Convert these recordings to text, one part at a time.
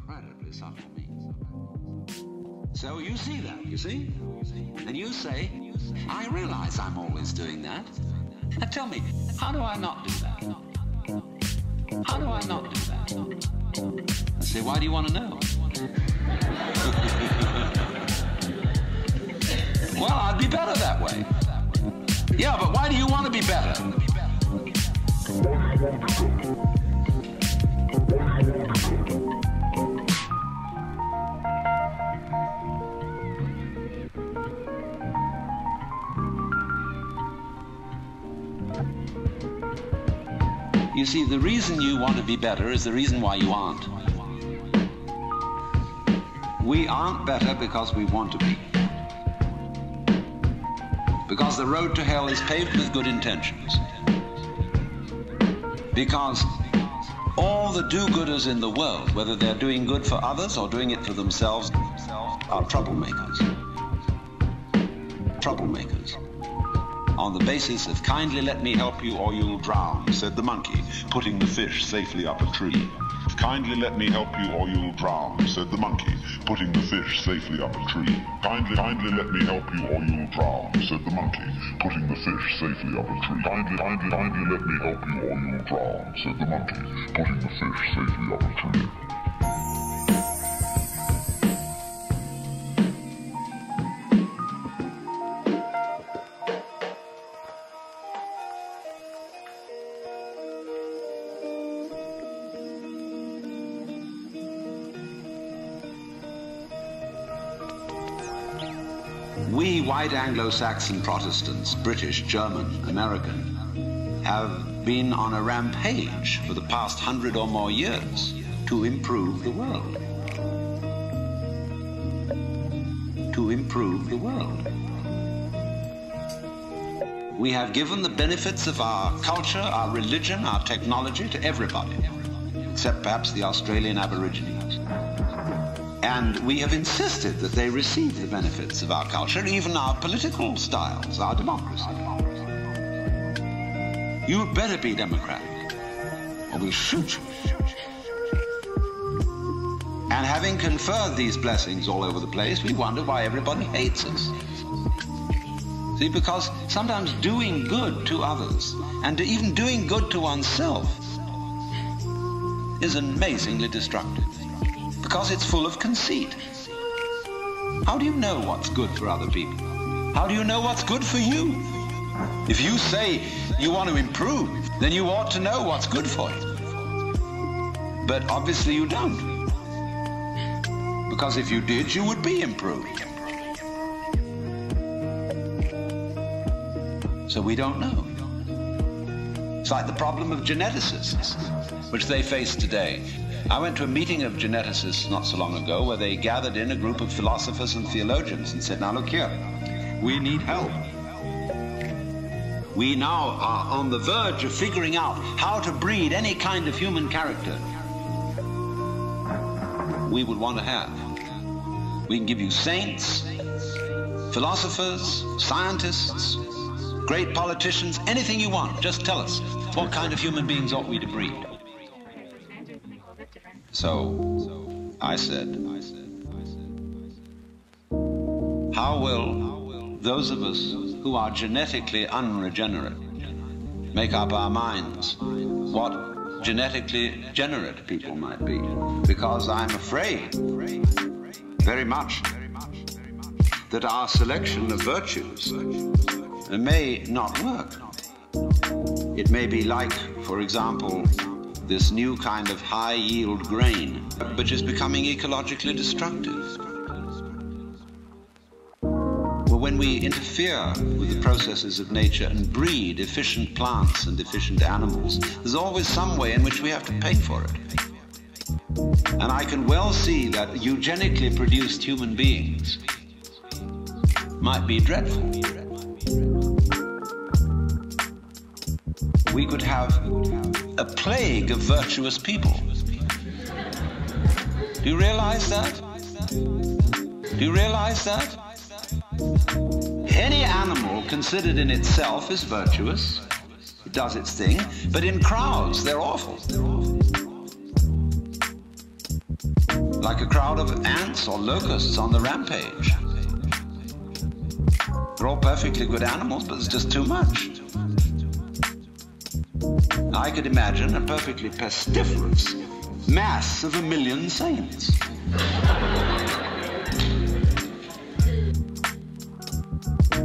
incredibly subtle means. So you see that, you see? And you say, I realize I'm always doing that. Now tell me, how do I not do that? How do I not do that? I say, why do you want to know? Well, I'd be better that way. Yeah, but why do you want to be better? You see, the reason you want to be better is the reason why you aren't. We aren't better because we want to be. Because the road to hell is paved with good intentions. Because all the do-gooders in the world, whether they're doing good for others or doing it for themselves, are troublemakers. Troublemakers. On the basis of kindly let me help you or you'll drown, said the monkey, putting the fish safely up a tree. Kindly let me help you or you'll drown, said the monkey, putting the fish safely up a tree. Kindly let me help you or you'll drown, said the monkey, putting the fish safely up a tree. Kindly let me help you or you'll drown, said the monkey, putting the fish safely up a tree. We white Anglo-Saxon Protestants, British, German, American, have been on a rampage for the past 100 or more years to improve the world. To improve the world. We have given the benefits of our culture, our religion, our technology to everybody, except perhaps the Australian Aborigines. And we have insisted that they receive the benefits of our culture, even our political styles, our democracy. You'd better be democratic, or we'll shoot you. And having conferred these blessings all over the place, we wonder why everybody hates us. See, because sometimes doing good to others, and even doing good to oneself, is amazingly destructive. Because it's full of conceit. How do you know what's good for other people? How do you know what's good for you? If you say you want to improve, then you ought to know what's good for you. But obviously you don't. Because if you did, you would be improved. So we don't know. It's like the problem of geneticists, which they face today. I went to a meeting of geneticists not so long ago where they gathered in a group of philosophers and theologians and said, now look here, we need help. We now are on the verge of figuring out how to breed any kind of human character we would want to have. We can give you saints, philosophers, scientists, great politicians, anything you want. Just tell us, what kind of human beings ought we to breed? So I said, how will those of us who are genetically unregenerate make up our minds what genetically generate people might be? Because I'm afraid very much that our selection of virtues may not work. It may be like, for example, this new kind of high-yield grain, which is becoming ecologically destructive. Well, when we interfere with the processes of nature and breed efficient plants and efficient animals, there's always some way in which we have to pay for it. And I can well see that eugenically produced human beings might be dreadful. We could have a plague of virtuous people. Do you realize that? Do you realize that? Any animal considered in itself is virtuous. It does its thing. But in crowds, they're awful. like a crowd of ants or locusts on the rampage. They're all perfectly good animals, but it's just too much. I could imagine a perfectly pestiferous mass of 1 million saints.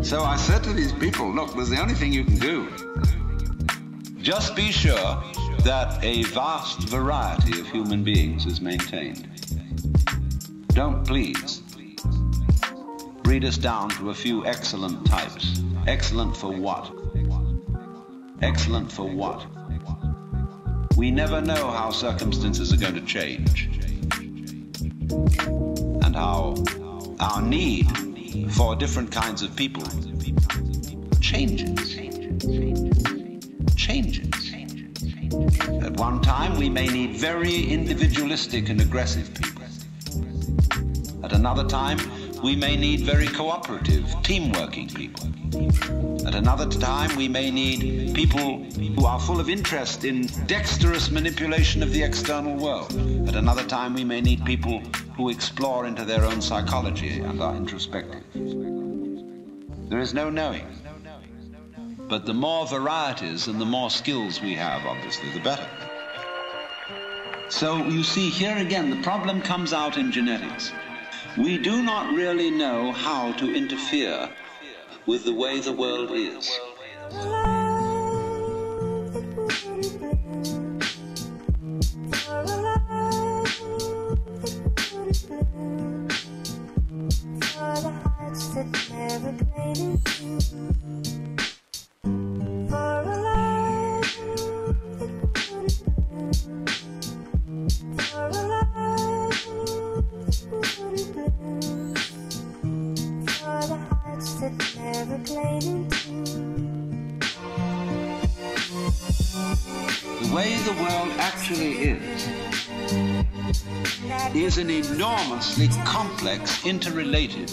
So I said to these people, look, there's the only thing you can do. Just be sure that a vast variety of human beings is maintained. Don't please breed us down to a few excellent types. Excellent for what? Excellent for what? We never know how circumstances are going to change, and how our need for different kinds of people changes. At one time, we may need very individualistic and aggressive people. At another time, we may need very cooperative, team-working people. At another time, we may need people who are full of interest in dexterous manipulation of the external world. At another time, we may need people who explore into their own psychology and are introspective. There is no knowing. But the more varieties and the more skills we have, obviously, the better. So you see, here again, the problem comes out in genetics. We do not really know how to interfere with the way the world is. The way the world actually is an enormously complex, interrelated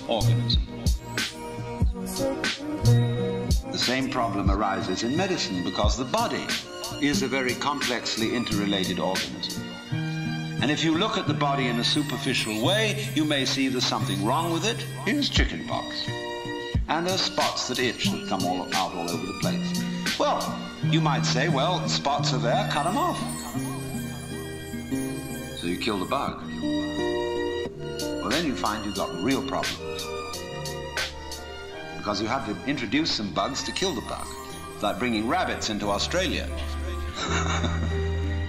organism. The same problem arises in medicine because the body is a very complexly interrelated organism. And if you look at the body in a superficial way, you may see there's something wrong with it. Here's chickenpox. And there's spots that itch that come out all over the place. Well, you might say, well, the spots are there, cut them off. So you kill the bug. Well, then you find you've got real problems. Because you have to introduce some bugs to kill the bug. It's like bringing rabbits into Australia.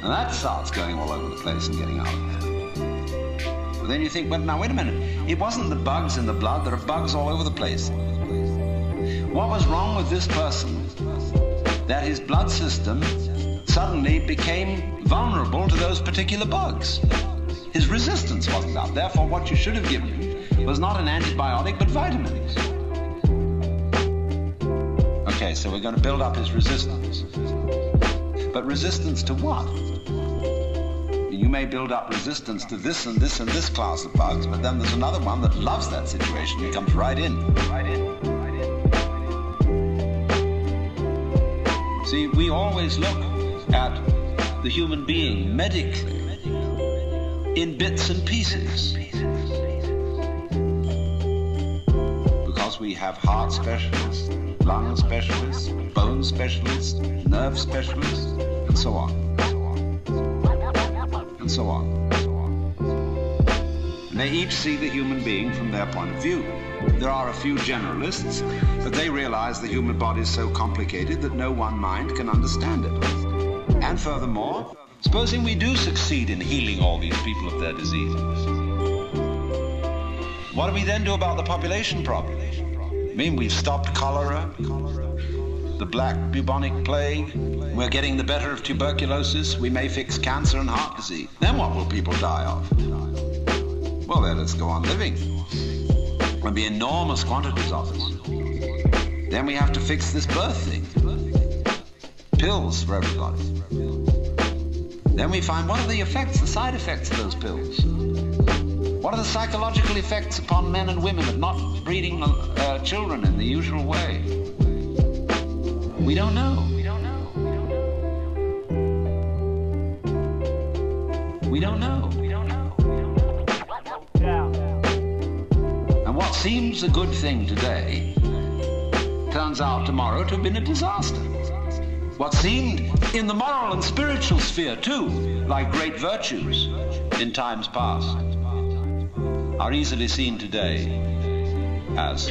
And that starts going all over the place and getting out of there. But then you think, well, now wait a minute. It wasn't the bugs in the blood. There are bugs all over the place. What was wrong with this person that his blood system suddenly became vulnerable to those particular bugs? His resistance wasn't up. Therefore, what you should have given him was not an antibiotic, but vitamins. Okay, so we're going to build up his resistance. But resistance to what? You may build up resistance to this and this and this class of bugs, but then there's another one that loves that situation. It comes right in. See, we always look at the human being medically in bits and pieces. Because we have heart specialists, lung specialists, bone specialists, nerve specialists, and so on. And so on. And they each see the human being from their point of view. There are a few generalists, but they realize the human body is so complicated that no one mind can understand it. And furthermore, supposing we do succeed in healing all these people of their diseases, what do we then do about the population problem? I mean, we've stopped cholera, the black bubonic plague, we're getting the better of tuberculosis, we may fix cancer and heart disease. Then what will people die of? Well, then let's go on living. There'll be enormous quantities of us. Then we have to fix this birth thing. Pills for everybody. Then we find, what are the effects, the side effects of those pills? What are the psychological effects upon men and women of not breeding children in the usual way? We don't know. We don't know. What seems a good thing today turns out tomorrow to have been a disaster. What seemed in the moral and spiritual sphere too, like great virtues in times past, are easily seen today as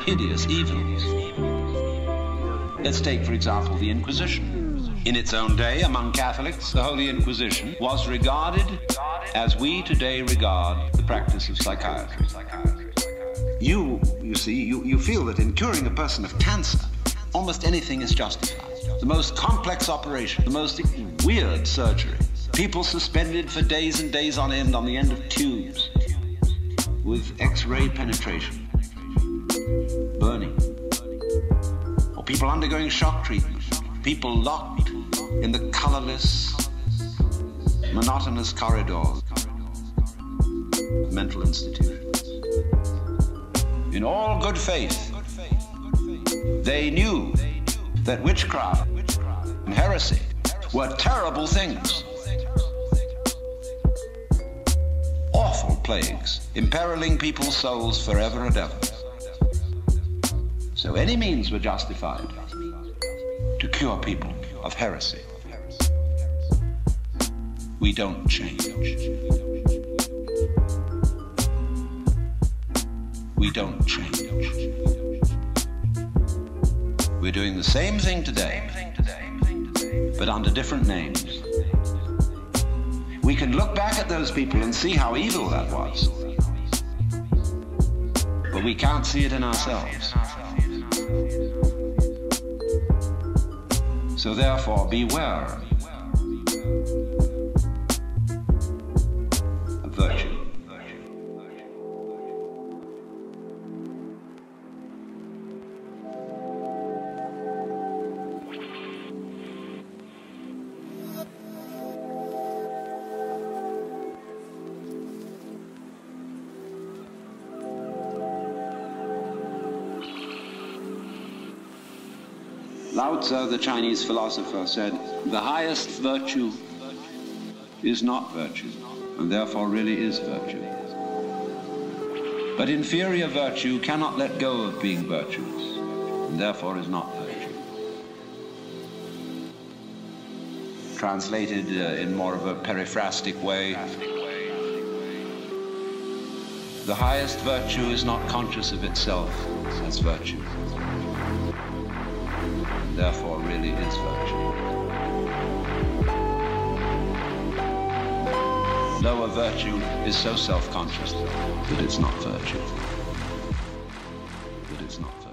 hideous evils. Let's take, for example, the Inquisition. In its own day, among Catholics, the Holy Inquisition was regarded as we today regard the practice of psychiatry. You see, you feel that in curing a person of cancer, almost anything is justified. The most complex operation, the most weird surgery. People suspended for days and days on end of tubes with X-ray penetration, burning. Or people undergoing shock treatment. People locked in the colorless, monotonous corridors of mental institutions. In all good faith, they knew that witchcraft and heresy were terrible things. Awful plagues, imperiling people's souls forever and ever. So any means were justified to cure people of heresy. We don't change. We don't change. We're doing the same thing today, but under different names. We can look back at those people and see how evil that was, but we can't see it in ourselves. So therefore, beware of virtue. Lao Tzu, the Chinese philosopher, said, "The highest virtue is not virtue, and therefore really is virtue. But inferior virtue cannot let go of being virtuous, and therefore is not virtue." Translated in more of a periphrastic way, the highest virtue is not conscious of itself as virtue, therefore really is virtue. Lower virtue is so self-conscious that it's not virtue. That it's not virtue.